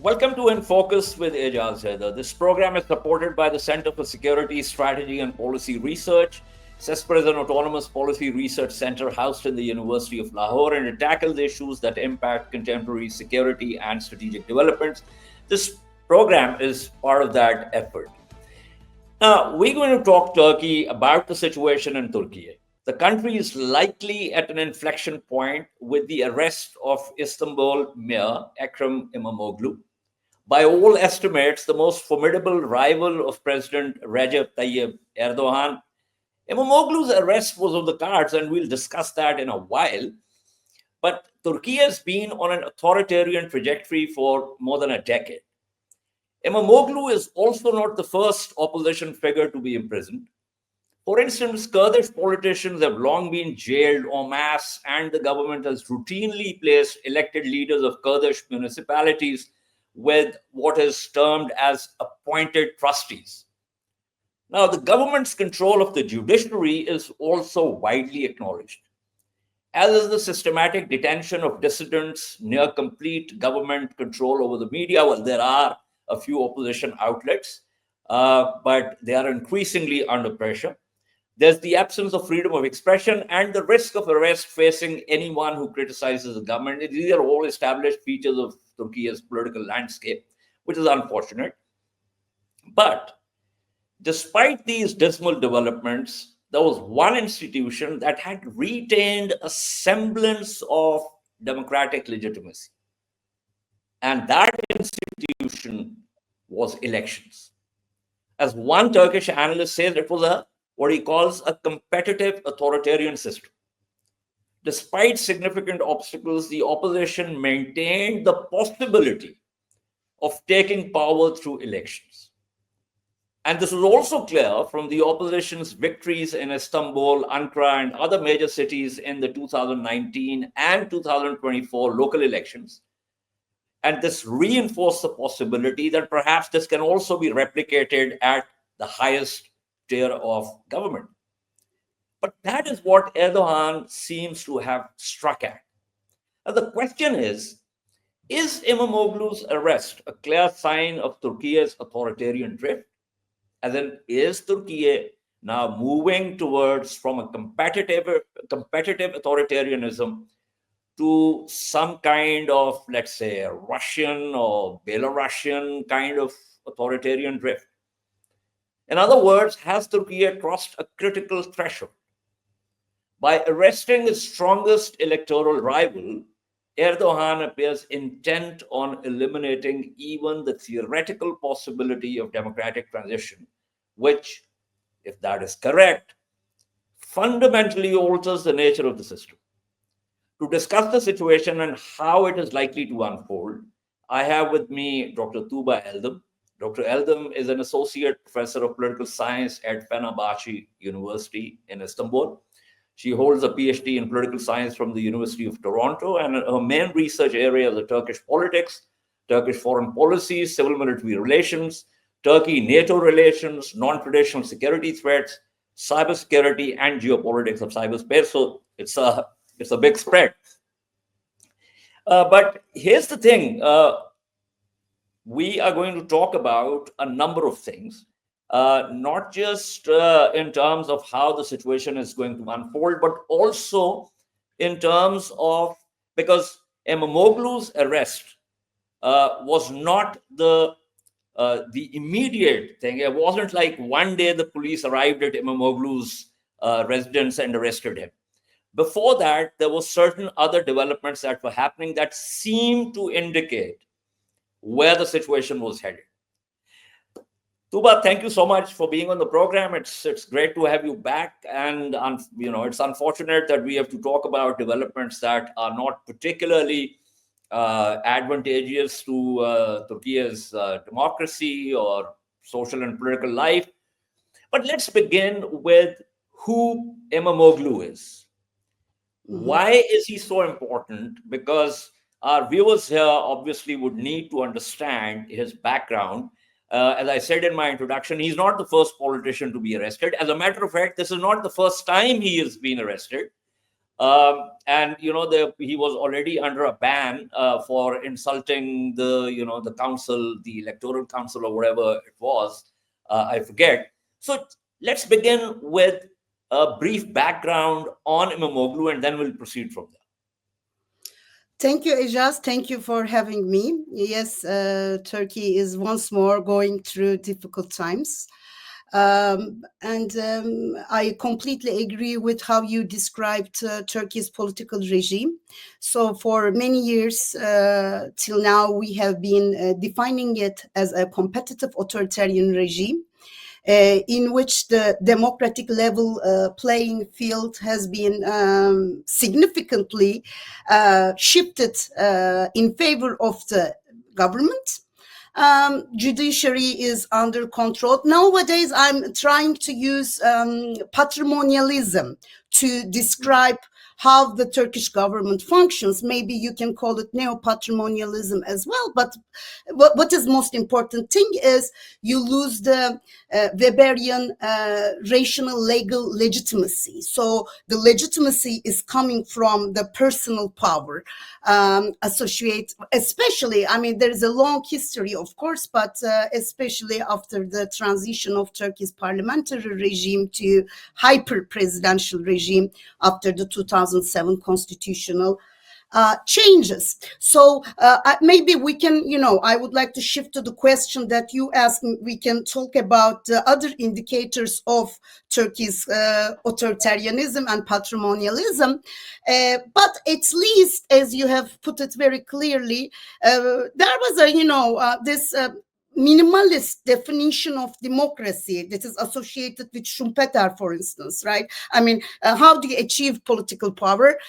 Welcome to InFocus with Ejaz, Haider. This program is supported by the Center for Security, Strategy and Policy Research. CESPR is an autonomous policy research center housed in the University of Lahore, and it tackles issues that impact contemporary security and strategic developments. This program is part of that effort. Now, we're going to talk Turkey about the situation in Turkiye. The country is likely at an inflection point with the arrest of Istanbul Mayor Ekrem Imamoglu, by all estimates, the most formidable rival of President Recep Tayyip Erdogan. Imamoglu's arrest was on the cards, and we'll discuss that in a while. But Turkey has been on an authoritarian trajectory for more than a decade. Imamoglu is also not the first opposition figure to be imprisoned. For instance, Kurdish politicians have long been jailed en masse, and the government has routinely placed elected leaders of Kurdish municipalities with what is termed as appointed trustees. Now, the government's control of the judiciary is also widely acknowledged, as is the systematic detention of dissidents, near complete government control over the media. Well, there are a few opposition outlets, but they are increasingly under pressure. There's the absence of freedom of expression and the risk of arrest facing anyone who criticizes the government. These are all established features of Turkey's political landscape, which is unfortunate. But despite these dismal developments, there was one institution that had retained a semblance of democratic legitimacy. And that institution was elections. As one Turkish analyst says, it was what he calls a competitive authoritarian system. Despite significant obstacles, the opposition maintained the possibility of taking power through elections. And this was also clear from the opposition's victories in Istanbul, Ankara, and other major cities in the 2019 and 2024 local elections. And this reinforced the possibility that perhaps this can also be replicated at the highest tier of government. But that is what Erdogan seems to have struck at. And the question is Imamoglu's arrest a clear sign of Turkey's authoritarian drift? As in, is Turkey now moving towards from a competitive authoritarianism to some kind of, let's say, a Russian or Belarusian kind of authoritarian drift? In other words, has Turkey crossed a critical threshold? By arresting its strongest electoral rival, Erdogan appears intent on eliminating even the theoretical possibility of democratic transition, which, if that is correct, fundamentally alters the nature of the system. To discuss the situation and how it is likely to unfold, I have with me Dr. Tuba Eldem. Dr. Eldem is an associate professor of political science at Fenerbahce University in Istanbul. She holds a PhD in political science from the University of Toronto, and her main research areas are Turkish politics, Turkish foreign policy, civil-military relations, Turkey-NATO relations, non-traditional security threats, cybersecurity, and geopolitics of cyberspace. So it's a big spread. But here's the thing. We are going to talk about a number of things, not just in terms of how the situation is going to unfold, but also in terms of, because Imamoglu's arrest was not the immediate thing. It wasn't like one day the police arrived at Imamoglu's residence and arrested him. Before that, there were certain other developments that were happening that seemed to indicate where the situation was headed. Tuba, thank you so much for being on the program. It's great to have you back, and it's unfortunate that we have to talk about developments that are not particularly advantageous to Turkey's democracy or social and political life. But let's begin with who Imamoglu is. Mm-hmm. Why is he so important? Because our viewers here obviously would need to understand his background. As I said in my introduction, he's not the first politician to be arrested. As a matter of fact, this is not the first time he has been arrested. And he was already under a ban for insulting the council, the electoral council, or whatever it was. I forget. So let's begin with a brief background on Imamoglu, and then we'll proceed from there. Thank you, Ejaz. Thank you for having me. Yes, Turkey is once more going through difficult times. And I completely agree with how you described Turkey's political regime. So for many years till now, we have been defining it as a competitive authoritarian regime. In which the democratic level playing field has been significantly shifted in favor of the government. Judiciary is under control. Nowadays, I'm trying to use patrimonialism to describe how the Turkish government functions. Maybe you can call it neo-patrimonialism as well. But what is most important thing is you lose the Weberian rational legal legitimacy. So the legitimacy is coming from the personal power especially, I mean, there is a long history, of course, but especially after the transition of Turkey's parliamentary regime to hyper-presidential regime after the 2007 constitutional changes. So maybe we can, I would like to shift to the question that you asked. We can talk about other indicators of Turkey's authoritarianism and patrimonialism. But at least, as you have put it very clearly, there was this minimalist definition of democracy that is associated with Schumpeter, for instance, right? I mean, how do you achieve political power?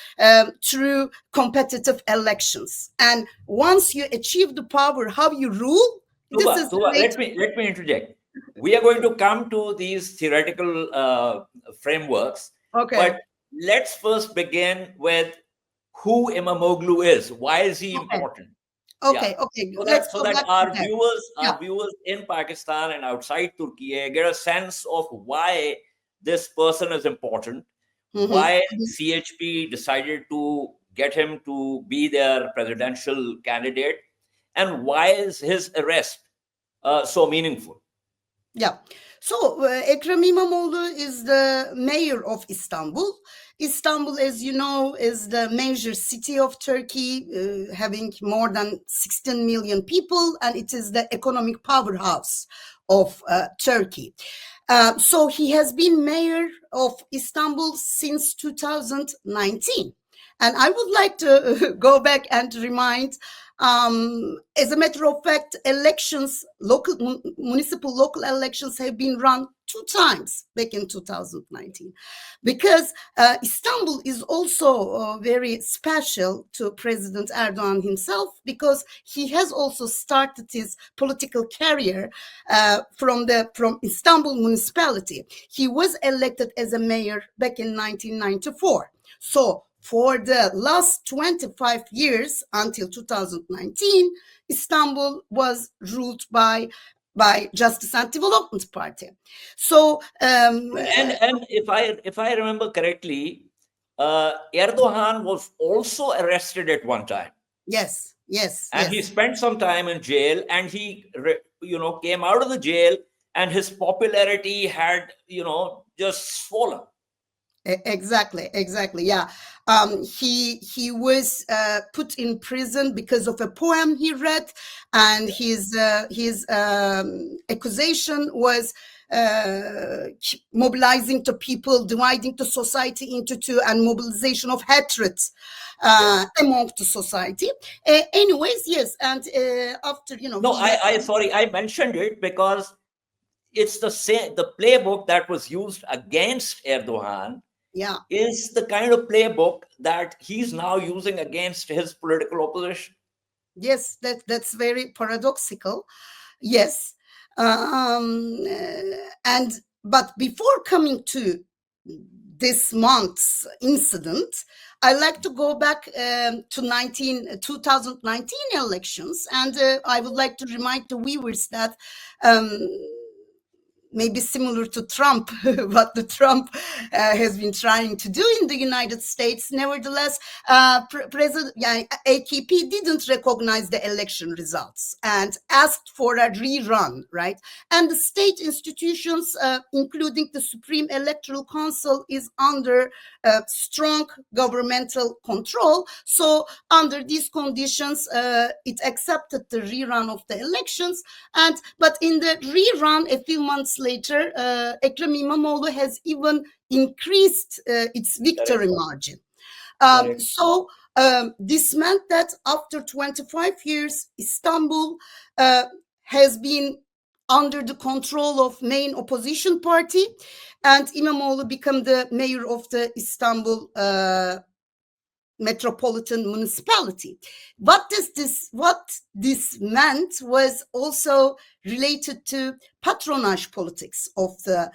Through competitive elections. And once you achieve the power, how you rule? Tuba, let me interject. We are going to come to these theoretical frameworks. Okay. But let's first begin with who Imamoglu is. Why is he important? Okay. So that our viewers in Pakistan and outside Turkiye get a sense of why this person is important, why CHP decided to get him to be their presidential candidate, and why is his arrest so meaningful. Yeah. So Ekrem İmamoğlu is the mayor of Istanbul. Istanbul, as you know, is the major city of Turkey, having more than 16 million people, and it is the economic powerhouse of Turkey. So he has been mayor of Istanbul since 2019. And I would like to go back and remind, as a matter of fact, municipal local elections have been run 2 times back in 2019, because Istanbul is also very special to President Erdogan himself, because he has also started his political career from Istanbul municipality. He was elected as a mayor back in 1994. So for the last 25 years until 2019, Istanbul was ruled by Justice and Development Party. So and if I remember correctly, Erdogan was also arrested at one time. Yes. And he spent some time in jail, and he came out of the jail, and his popularity had just fallen. Exactly. Yeah. He was put in prison because of a poem he read, and his accusation was mobilizing the people, dividing the society into two, and mobilization of hatred among the society. Anyways, yes, and after No, I mentioned it because it's the playbook that was used against Erdogan. Yeah, is the kind of playbook that he's now using against his political opposition. Yes, that's very paradoxical. Yes. But before coming to this month's incident, I like to go back to 2019 elections, and I would like to remind the viewers that maybe similar to Trump, what the Trump has been trying to do in the United States. Nevertheless, President AKP didn't recognize the election results and asked for a rerun, right? And the state institutions, including the Supreme Electoral Council, is under strong governmental control. So under these conditions, it accepted the rerun of the elections. But in the rerun, a few months later, Ekrem İmamoğlu has even increased its victory margin. So this meant that after 25 years, Istanbul has been under the control of main opposition party, and İmamoğlu became the mayor of the Istanbul metropolitan municipality. What this meant was also related to patronage politics of the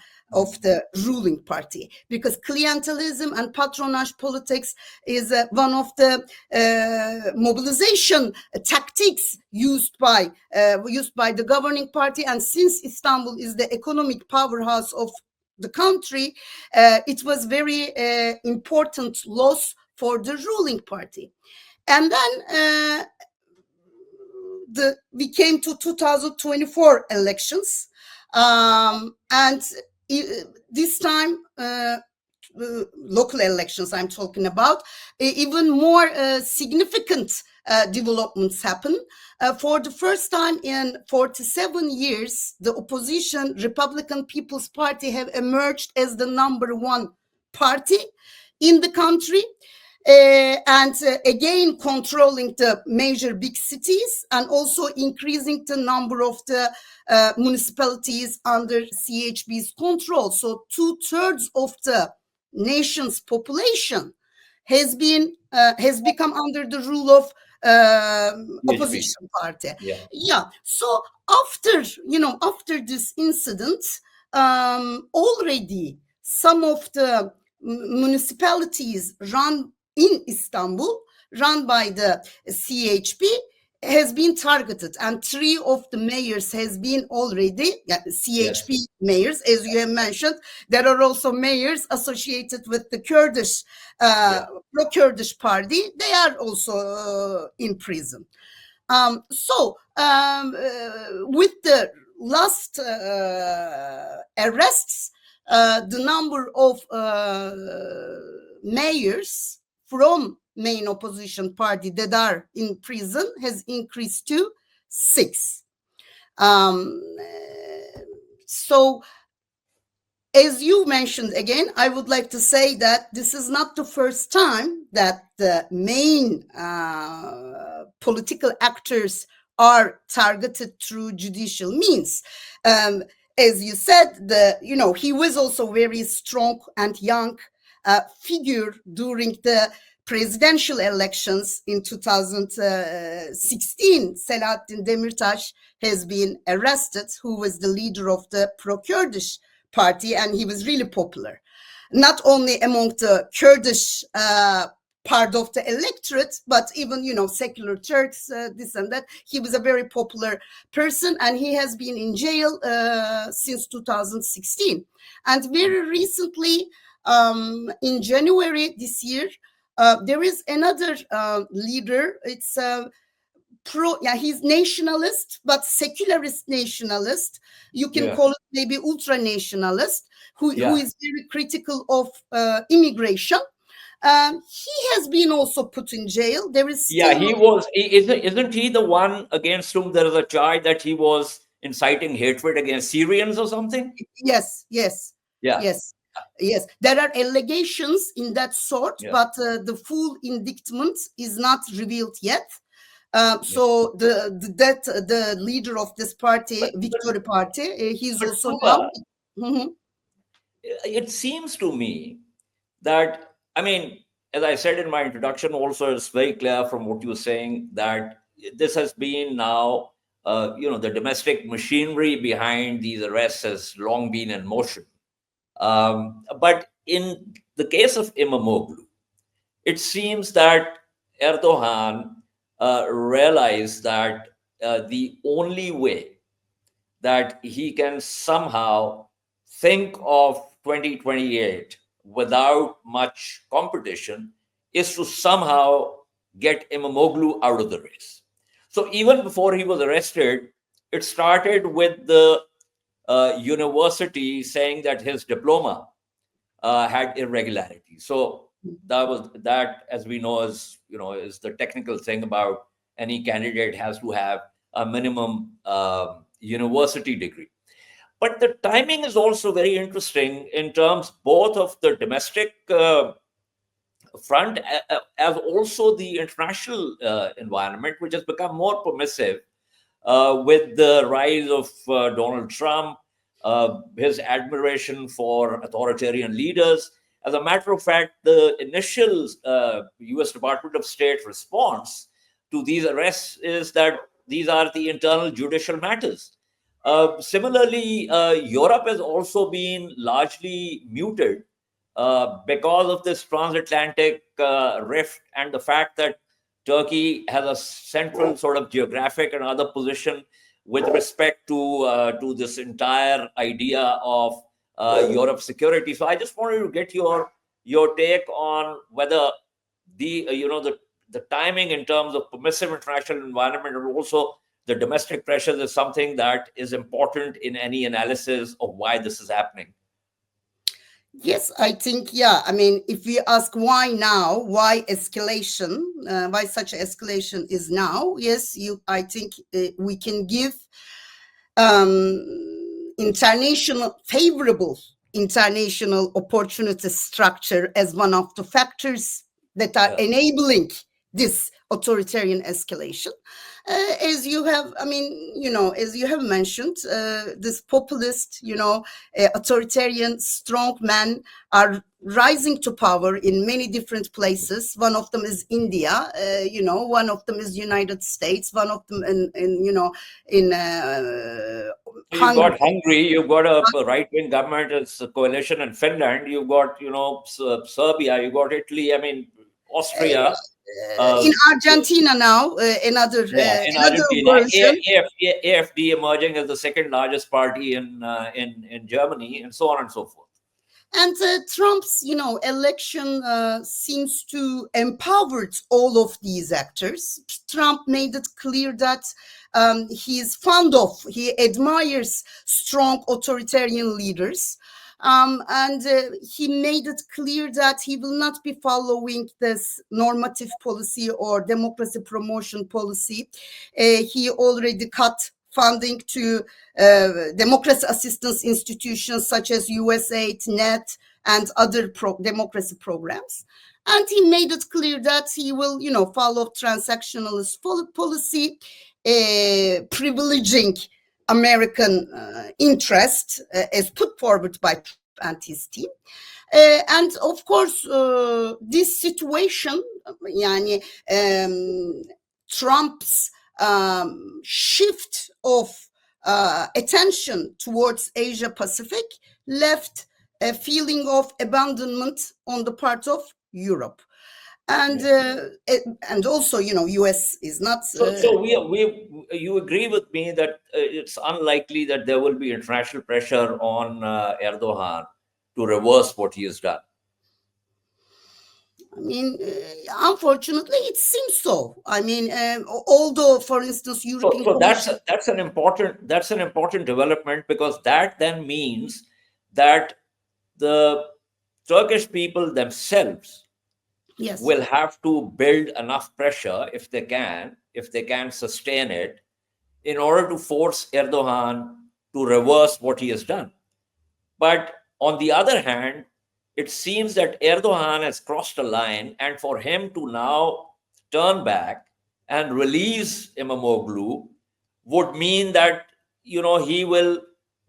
ruling party, because clientelism and patronage politics is one of the mobilization tactics used by the governing party. And since Istanbul is the economic powerhouse of the country, it was very important loss for the ruling party. And then we came to 2024 elections, and this time local elections I'm talking about, even more significant developments happen. For the first time in 47 years, the opposition Republican People's Party have emerged as the #1 party in the country. And again, controlling the major big cities and also increasing the number of the municipalities under CHP's control. So 2/3 of the nation's population has become under the rule of opposition party. Yeah. So after this incident, already some of the municipalities run in Istanbul, run by the CHP, has been targeted, and 3 of the mayors has been already CHP mayors, as you have mentioned. There are also mayors associated with the Kurdish pro-Kurdish party. They are also in prison. So with the last arrests, the number of mayors from main opposition party that are in prison has increased to 6. So as you mentioned again, I would like to say that this is not the first time that the main political actors are targeted through judicial means. As you said, he was also very strong and young figure during the presidential elections in 2016. Selahattin Demirtas has been arrested, who was the leader of the pro-Kurdish party, and he was really popular, not only among the Kurdish part of the electorate, but even, secular Turks, this and that. He was a very popular person, and he has been in jail since 2016. And very recently, in January this year, there is another leader. It's he's nationalist, but secularist nationalist. You can call it maybe ultra-nationalist, who is very critical of immigration. He has been also put in jail. There is he was. Isn't he the one against whom there is a charge that he was inciting hatred against Syrians or something? Yes. There are allegations in that sort, but the full indictment is not revealed yet. So the leader of this party, Victory Party, he's also now. It seems to me that, as I said in my introduction, also it's very clear from what you're saying that this has been now, the domestic machinery behind these arrests has long been in motion. But in the case of Imamoglu, it seems that Erdogan realized that the only way that he can somehow think of 2028 without much competition is to somehow get Imamoglu out of the race. So even before he was arrested, it started with the university saying that his diploma had irregularities. So that, as we know, is the technical thing about any candidate has to have a minimum university degree. But the timing is also very interesting in terms both of the domestic front as also the international environment, which has become more permissive with the rise of Donald Trump, his admiration for authoritarian leaders. As a matter of fact, the initial US Department of State response to these arrests is that these are the internal judicial matters. Similarly, Europe has also been largely muted because of this transatlantic rift and the fact that Turkey has a central sort of geographic and other position with respect to this entire idea of Europe's security. So I just wanted to get your take on whether the timing in terms of permissive international environment and also the domestic pressures is something that is important in any analysis of why this is happening. Yes, I think, yeah. I mean, if we ask why now, why escalation, why such escalation is now, yes, I think we can give favorable international opportunity structure as one of the factors that are enabling this authoritarian escalation. As you have, as you have mentioned, this populist, authoritarian strong men are rising to power in many different places. One of them is India, one of them is United States, one of them in You've got Hungary, you've got a right-wing government, it's a coalition in Finland, you've got, Serbia, you've got Italy, Austria. In Argentina now, another Argentina, version. AFD emerging as the second largest party in Germany, and so on and so forth. And Trump's, election seems to empower all of these actors. Trump made it clear that he admires strong authoritarian leaders. And he made it clear that he will not be following this normative policy or democracy promotion policy. He already cut funding to democracy assistance institutions such as USAID, NET, and other democracy programs. And he made it clear that he will, follow transactionalist policy, privileging American interest as put forward by Trump and his team. And of course, this situation, Trump's shift of attention towards Asia Pacific left a feeling of abandonment on the part of Europe. And also, US is not. So you agree with me that it's unlikely that there will be international pressure on Erdogan to reverse what he has done. Unfortunately, it seems so. Although, for instance, European. So that's an important development, because that then means that the Turkish people themselves will have to build enough pressure if they can sustain it in order to force Erdogan to reverse what he has done. But on the other hand, it seems that Erdogan has crossed a line, and for him to now turn back and release Imamoglu would mean that he will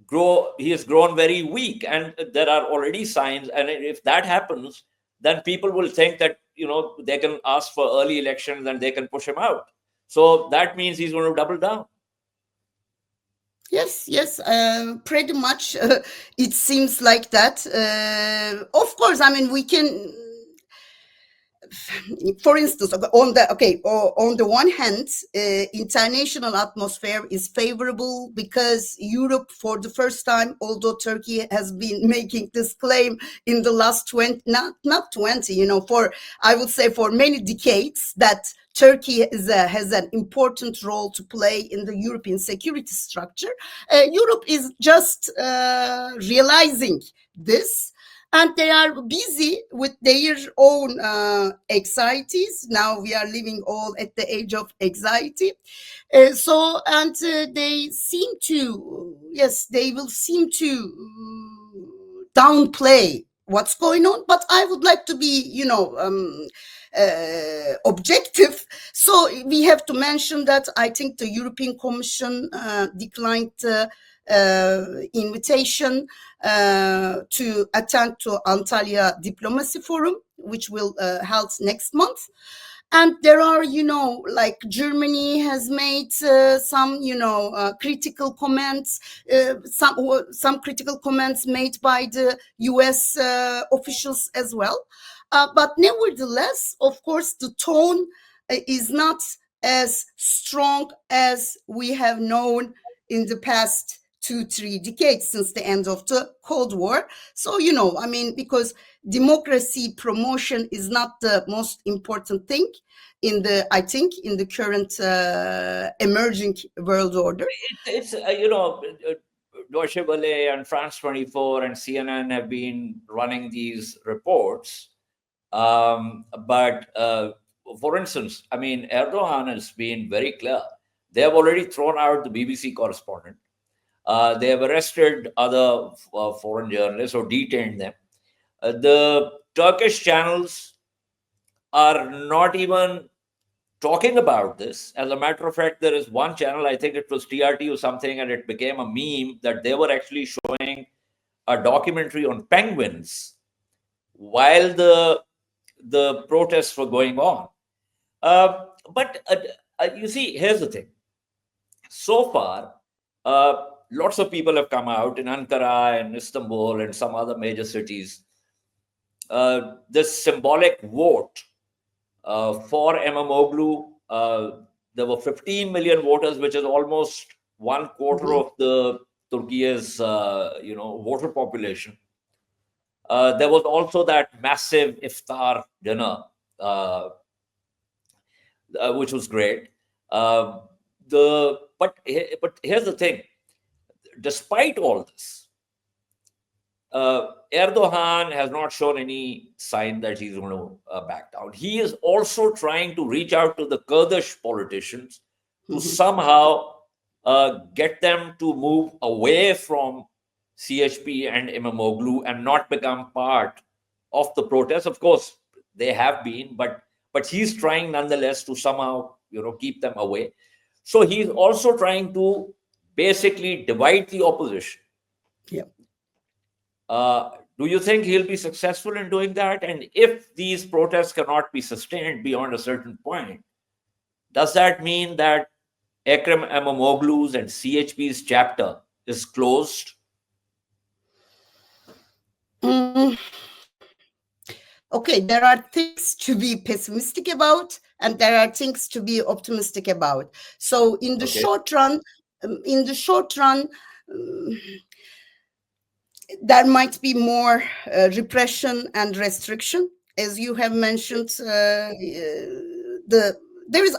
grow. He has grown very weak, and there are already signs. And if that happens, then people will think that they can ask for early elections and they can push him out. So that means he's going to double down. Yes, pretty much. It seems like that. Of course, we can. for instance, on the one hand, international atmosphere is favorable because Europe, for the first time, although Turkey has been making this claim in the last 20, not 20, for, I would say, for many decades, that Turkey has an important role to play in the European security structure. Europe is just realizing this, and they are busy with their own anxieties. Now we are living all at the age of anxiety. They seem to, yes, they will seem to downplay what's going on. But I would like to be, objective. So we have to mention that I think the European Commission declined invitation to attend to Antalya Diplomacy Forum, which will held next month. And there are, like Germany has made some, critical comments, some critical comments made by the US officials as well. But nevertheless, of course, the tone is not as strong as we have known in the past 2-3 decades since the end of the Cold War. So, because democracy promotion is not the most important thing in the current emerging world order. It's Deutsche Welle and France 24 and CNN have been running these reports. But for instance, Erdogan has been very clear. They have already thrown out the BBC correspondent. They have arrested other foreign journalists or detained them. The Turkish channels are not even talking about this. As a matter of fact, there is one channel, I think it was TRT or something, and it became a meme that they were actually showing a documentary on penguins while the protests were going on. But you see, here's the thing. So far, lots of people have come out in Ankara and Istanbul and some other major cities. This symbolic vote for Imamoglu, there were 15 million voters, which is almost 1/4 of the Turkiye's voter population. There was also that massive iftar dinner, which was great. But here's the thing: despite all this, Erdogan has not shown any sign that he's going to back down. He is also trying to reach out to the Kurdish politicians to somehow get them to move away from CHP and Imamoglu and not become part of the protests. Of course, they have been, but he's trying nonetheless to somehow keep them away. So he's also trying to basically divide the opposition. Yeah. Do you think he'll be successful in doing that? And if these protests cannot be sustained beyond a certain point, does that mean that Ekrem Imamoglu's and CHP's chapter is closed? Okay, there are things to be pessimistic about, and there are things to be optimistic about. So in the short run, there might be more repression and restriction, as you have mentioned.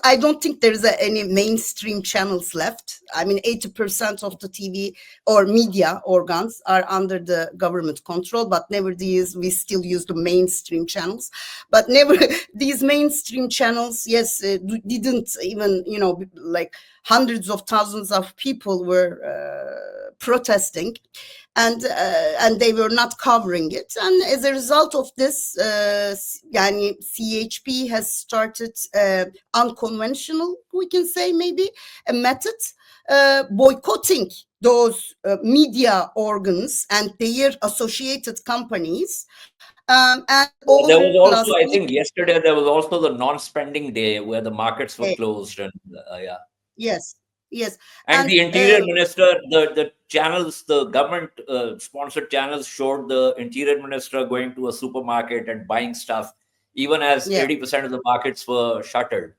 I don't think there is any mainstream channels left. 80% of the TV or media organs are under the government control, but nevertheless, we still use the mainstream channels. But these mainstream channels, yes, didn't even, like hundreds of thousands of people were protesting, and they were not covering it. And as a result of this, CHP has started unconventional, we can say, maybe a method, boycotting those media organs and their associated companies. And there was also, I think yesterday, there was also the non-spending day where the markets were closed. And Yes. And the interior minister, the channels, the government sponsored channels showed the interior minister going to a supermarket and buying stuff even as Yeah. 80% of the markets were shuttered.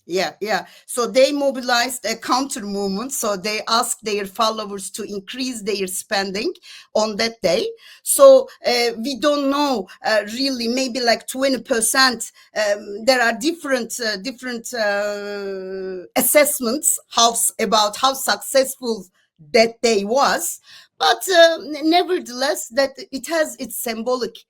Yeah. So they mobilized a counter movement. So they asked their followers to increase their spending on that day. So we don't know really, maybe like 20%. There are different assessments about how successful that day was. But nevertheless, that it has its symbolic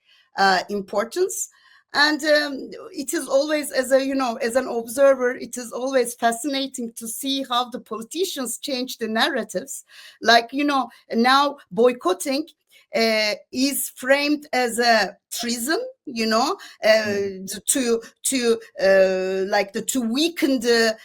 importance. And it is always, as an observer, it is always fascinating to see how the politicians change the narratives. Like, now boycotting is framed as a treason, to weaken the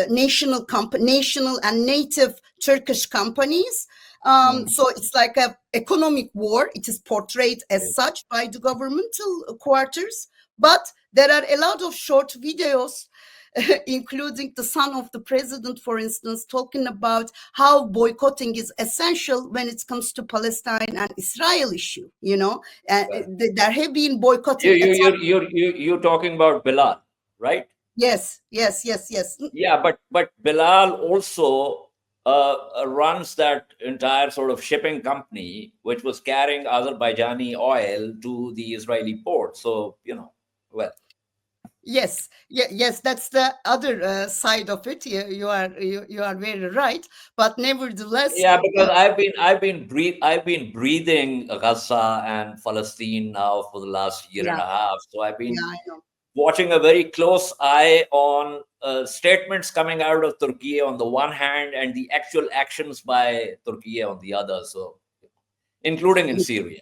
national and native Turkish companies. So it's like a economic war. It is portrayed as such by the governmental quarters, but there are a lot of short videos, including the son of the president, for instance, talking about how boycotting is essential when it comes to Palestine and Israel issue. There have been boycotting attacks. You're talking about Bilal, right? Yes. Yeah, but Bilal also runs that entire sort of shipping company, which was carrying Azerbaijani oil to the Israeli port. So, well. Yes, that's the other side of it. You are very right. But nevertheless, Yeah, because I've been breathing Gaza and Palestine now for the last year and yeah, a half. So I've been I know. watching a very close eye on statements coming out of Turkiye on the one hand and the actual actions by Turkiye on the other. So, including in Syria.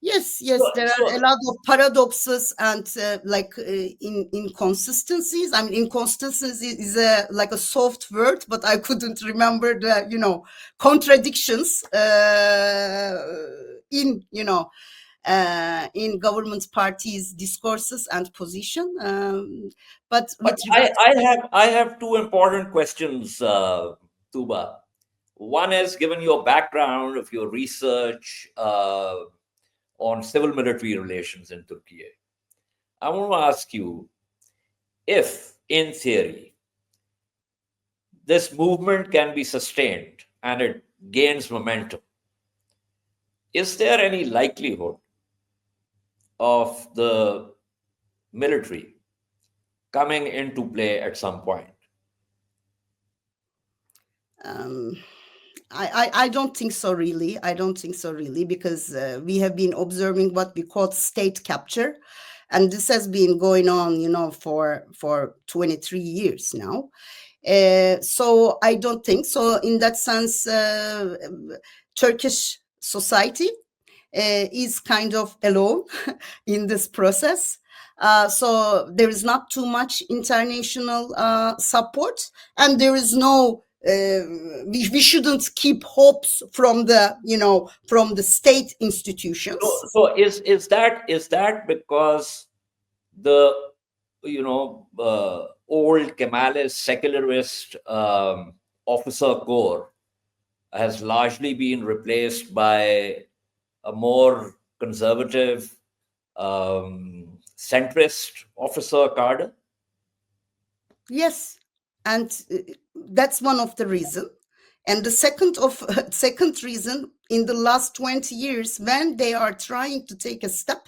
Yes, So, there are a so lot of paradoxes and inconsistencies. I mean, inconsistency is like a soft word, but I couldn't remember the contradictions in in government parties' discourses and position. But but with regard, I have two important questions, Tuba. One is, given your background of your research on civil military relations in Turkey, I want to ask you if, in theory, this movement can be sustained and it gains momentum, is there any likelihood of the military coming into play at some point? I don't think so, really. I don't think so, really, because we have been observing what we call state capture, and this has been going on, for 23 years now. So I don't think so. In that sense, Turkish society is kind of alone in this process. So there is not too much international support, and there is no. We shouldn't keep hopes from the state institutions. So is that because the old Kemalist secularist officer corps has largely been replaced by a more conservative, centrist officer cadre? Yes, and that's one of the reasons. And the second reason, in the last 20 years, when they are trying to take a step,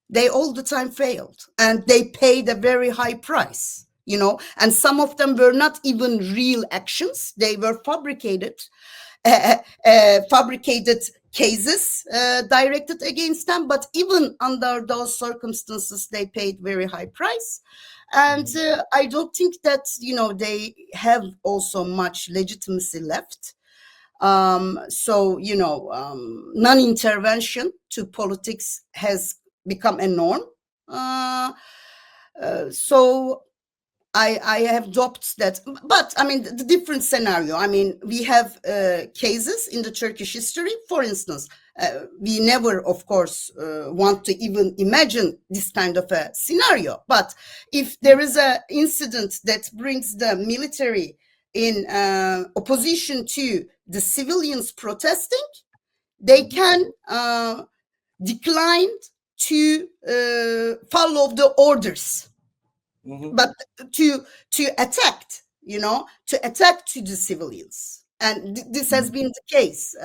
they all the time failed, and they paid a very high price. And some of them were not even real actions; they were fabricated cases directed against them. But even under those circumstances, they paid very high price. And I don't think that they have also much legitimacy left. So non-intervention to politics has become a norm. So I have dropped that. But I mean, the different scenario. I mean, we have cases in the Turkish history. For instance, we never, of course, want to even imagine this kind of a scenario. But if there is an incident that brings the military in opposition to the civilians protesting, they can declined to follow the orders, but to attack, to attack to the civilians. And this has been the case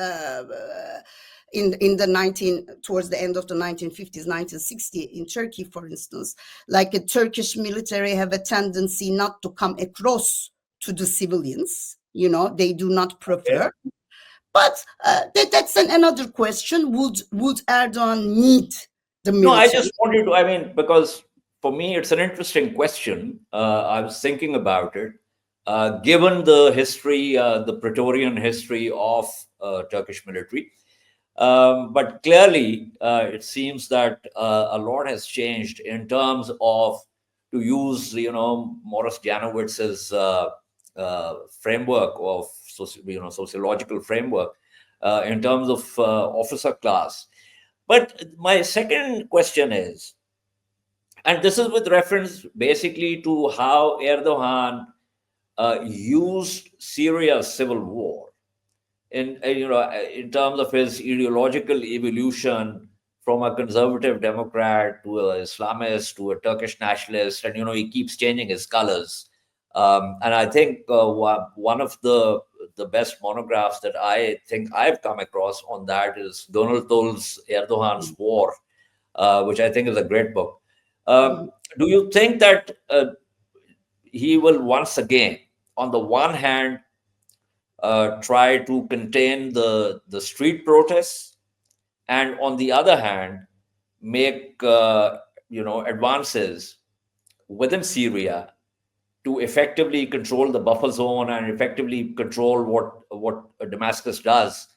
in the towards the end of the 1950s, 1960 in Turkey, for instance. Like a Turkish military have a tendency not to come across to the civilians. They do not prefer. But that's another question. Would Erdogan need the military? No, I just wanted to, because for me, it's an interesting question. I was thinking about it. Given the history, the Praetorian history of Turkish military. But clearly, it seems that a lot has changed in terms of, to use, Morris Janowitz's framework of, sociological framework, in terms of officer class. But my second question is, and this is with reference basically to how Erdogan used Syria's civil war in terms of his ideological evolution from a conservative Democrat to an Islamist to a Turkish nationalist, and he keeps changing his colors. And I think one of the best monographs that I think I've come across on that is Donald Tull's Erdogan's War, which I think is a great book. Do you think that he will once again, on the one hand, try to contain the street protests, and on the other hand, make advances within Syria to effectively control the buffer zone and effectively control what Damascus does,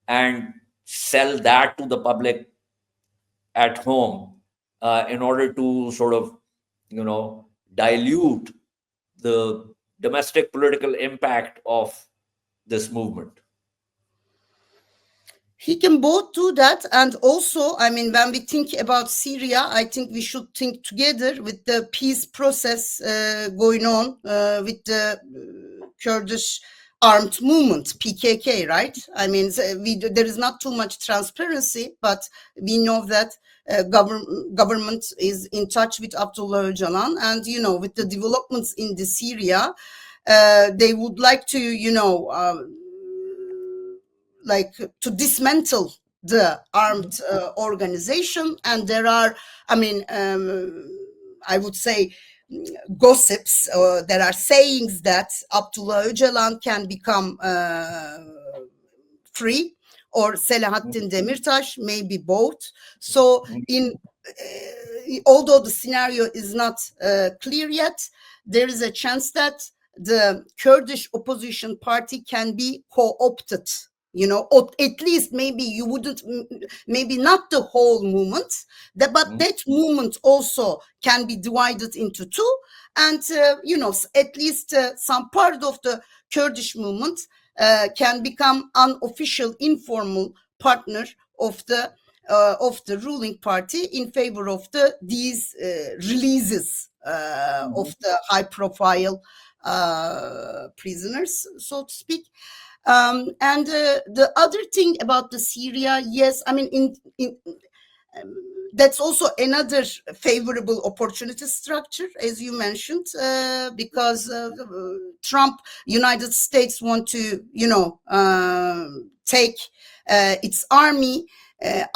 and sell that to the public at home in order to sort of dilute the domestic political impact of this movement? He can both do that. And also, when we think about Syria, I think we should think together with the peace process going on with the Kurdish armed movement, PKK, right? There is not too much transparency, but we know that government is in touch with Abdullah Öcalan, and with the developments in the Syria, they would like to to dismantle the armed organization. And there are, I would say, gossips, there are sayings that Abdullah Öcalan can become free, or Selahattin Demirtas, maybe both. So although the scenario is not clear yet, there is a chance that the Kurdish opposition party can be co-opted, or at least maybe maybe not the whole movement, but that movement also can be divided into two. And, at least some part of the Kurdish movement can become unofficial, informal partner of the ruling party in favor of these releases of the high-profile prisoners, so to speak. And the other thing about the Syria, yes, that's also another favorable opportunity structure, as you mentioned, because Trump, United States want to, take its army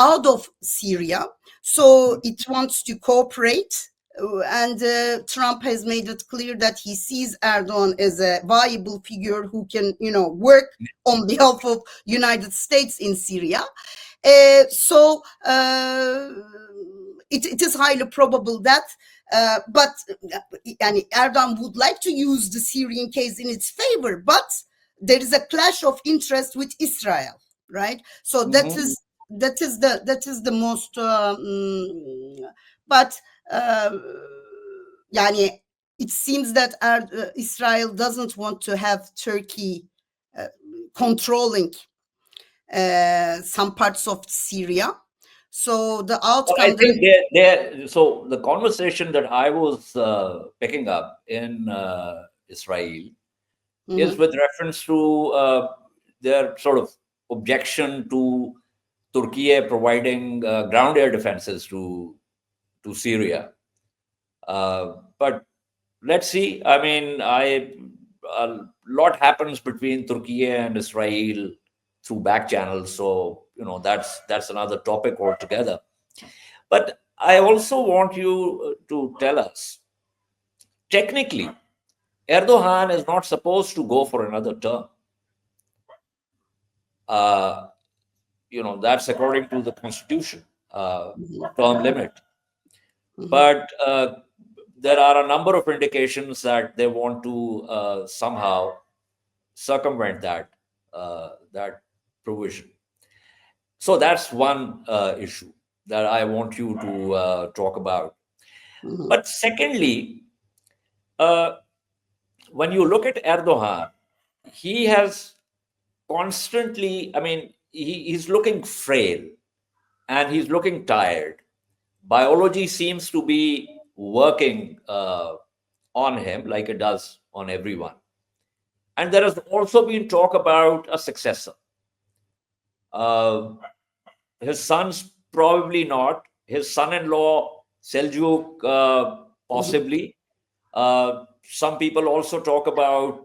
out of Syria. So it wants to cooperate. And Trump has made it clear that he sees Erdogan as a viable figure who can, work on behalf of United States in Syria. So it is highly probable that, but Erdogan would like to use the Syrian case in its favor, but there is a clash of interest with Israel, right? So that is the most, but it seems that Israel doesn't want to have Turkey controlling some parts of Syria. So the outcome. Well, I think so the conversation that I was picking up in Israel is with reference to their sort of objection to Turkiye providing ground air defenses to Syria. But let's see. I mean, a lot happens between Turkiye and Israel through back channels. So that's another topic altogether. But I also want you to tell us, technically, Erdogan is not supposed to go for another term. That's according to the constitution, term limit. But there are a number of indications that they want to somehow circumvent that provision. So that's one issue that I want you to talk about. But secondly, when you look at Erdogan, he has constantly, I mean, he's looking frail and he's looking tired. Biology seems to be working on him like it does on everyone. And there has also been talk about a successor. His son's probably not. His son-in-law, Seljuk, possibly. Some people also talk about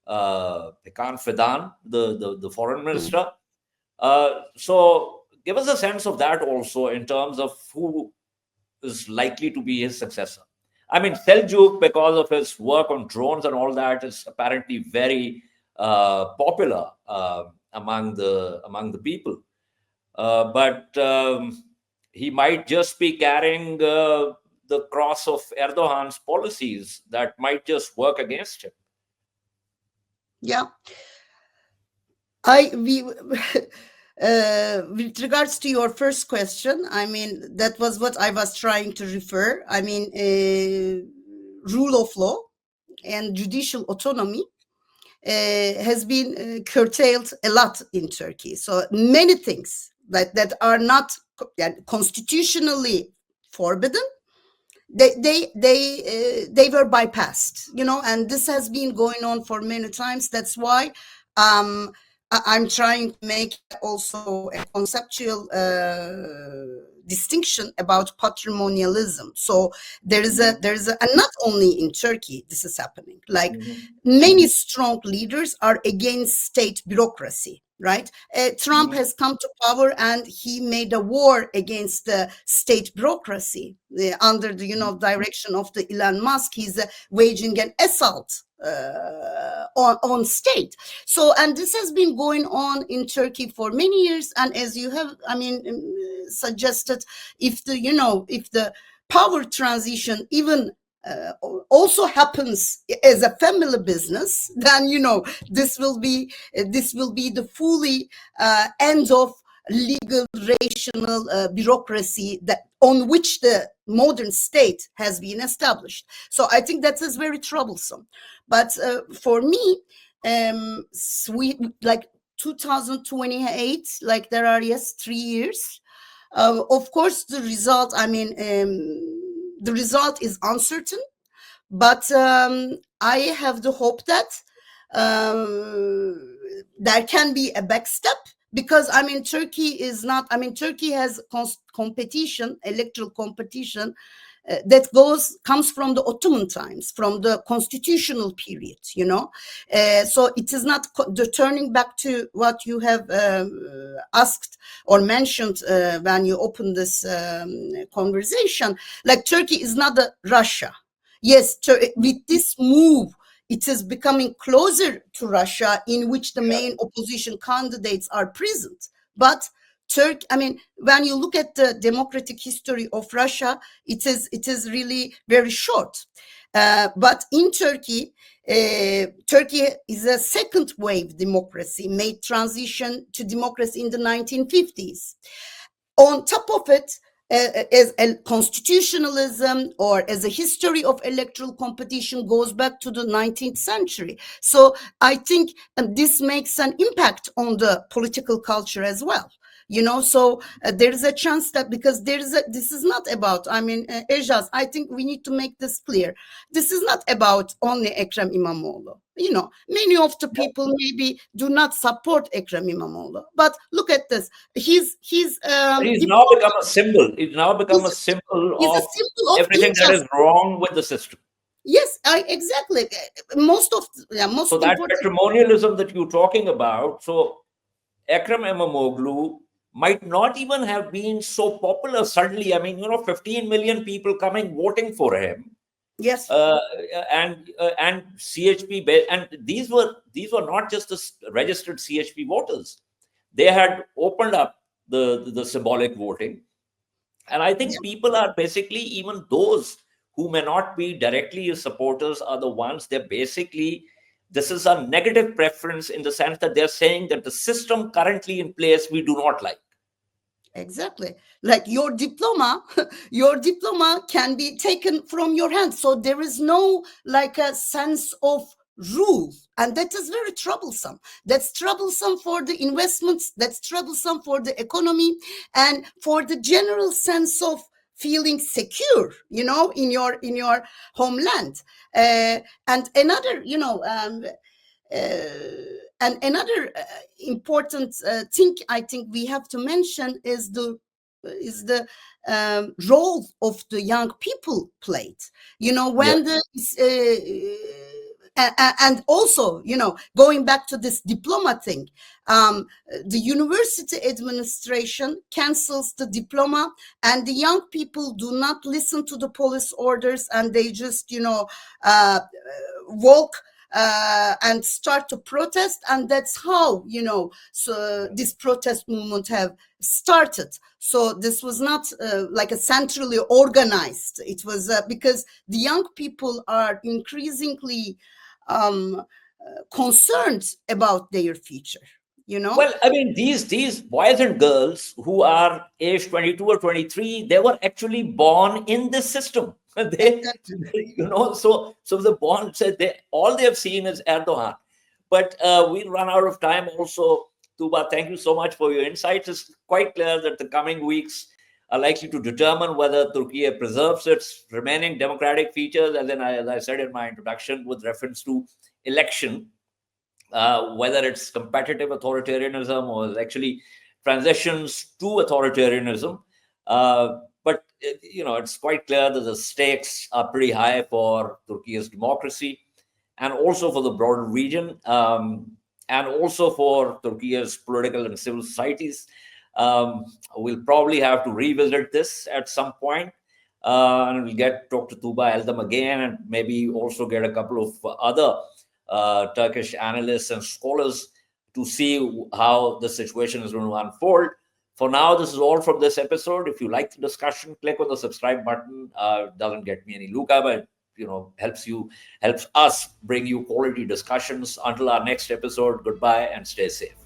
Hakan Fidan, the foreign minister. So give us a sense of that also in terms of who is likely to be his successor. I mean, Seljuk, because of his work on drones and all that, is apparently very popular among the people. But he might just be carrying the cross of Erdogan's policies that might just work against him. Yeah. With regards to your first question, I mean, that was what I was trying to refer. I mean, rule of law and judicial autonomy has been curtailed a lot in Turkey. So many things that are not constitutionally forbidden, they were bypassed, and this has been going on for many times. That's why I'm trying to make also a conceptual distinction about patrimonialism. So there is a and not only in Turkey this is happening. Like many strong leaders are against state bureaucracy. Right? Trump has come to power and he made a war against the state bureaucracy under the direction of the Elon Musk. He's waging an assault on state. So, and this has been going on in Turkey for many years. And as you have, suggested, if the power transition even also happens as a family business, then this will be the fully end of legal rational bureaucracy that on which the modern state has been established. So I think that is very troublesome. But for me, we like 2028, like there are 3 years. Of course, the result. The result is uncertain, but I have the hope that there can be a backstep, because Turkey is not. Turkey has competition, electoral competition that comes from the Ottoman times, from the constitutional period. So it is not turning back to what you have asked or mentioned when you opened this conversation. Like Turkey is not a Russia. Yes, with this move, it is becoming closer to Russia, in which the main opposition candidates are present. But Turkey, when you look at the democratic history of Russia, it is really very short. But in Turkey, Turkey is a second wave democracy, made transition to democracy in the 1950s. On top of it, as a constitutionalism or as a history of electoral competition goes back to the 19th century. So I think this makes an impact on the political culture as well. So there is a chance that, because this is not about, Ejaz, I think we need to make this clear. This is not about only Ekrem Imamoglu. many of the people maybe do not support Ekrem İmamoğlu. But look at this. He's now become a symbol. He's now become a symbol he's a of symbol of everything that is wrong with the system. Yes, exactly. Most so that patrimonialism that you're talking about. So Ekrem İmamoğlu might not even have been so popular suddenly. I mean, 15 million people coming voting for him. Yes. And CHP, and these were not just the registered CHP voters. They had opened up the symbolic voting, and I think people are basically, even those who may not be directly his supporters, are the ones they're basically. This is a negative preference in the sense that they're saying that the system currently in place we do not like. Exactly. Like your diploma can be taken from your hands. So there is no like a sense of rule. And that is very troublesome. That's troublesome for the investments. That's troublesome for the economy and for the general sense of feeling secure, in your homeland. And another, and another important thing I think we have to mention is the role of the young people played. When and also, going back to this diploma thing, the university administration cancels the diploma, and the young people do not listen to the police orders, and they just, walk and start to protest, and that's how so this protest movement have started. So this was not like a centrally organized. It was because the young people are increasingly concerned about their future. Well, I mean, these boys and girls who are age 22 or 23, they were actually born in this system. They, so the born said all they have seen is Erdogan. But we'll run out of time also. Tuba, thank you so much for your insights. It's quite clear that the coming weeks are likely to determine whether Turkiye preserves its remaining democratic features, as I said in my introduction, with reference to election. Whether it's competitive authoritarianism or actually transitions to authoritarianism. But it's quite clear that the stakes are pretty high for Turkey's democracy and also for the broader region, and also for Turkey's political and civil societies. We'll probably have to revisit this at some point. And we'll talk to Tuba, Eldem again, and maybe also get a couple of other Turkish analysts and scholars to see how the situation is going to unfold. For now, this is all from this episode. If you like the discussion, click on the subscribe button. Doesn't get me any lucre, but helps us bring you quality discussions. Until our next episode, goodbye and stay safe.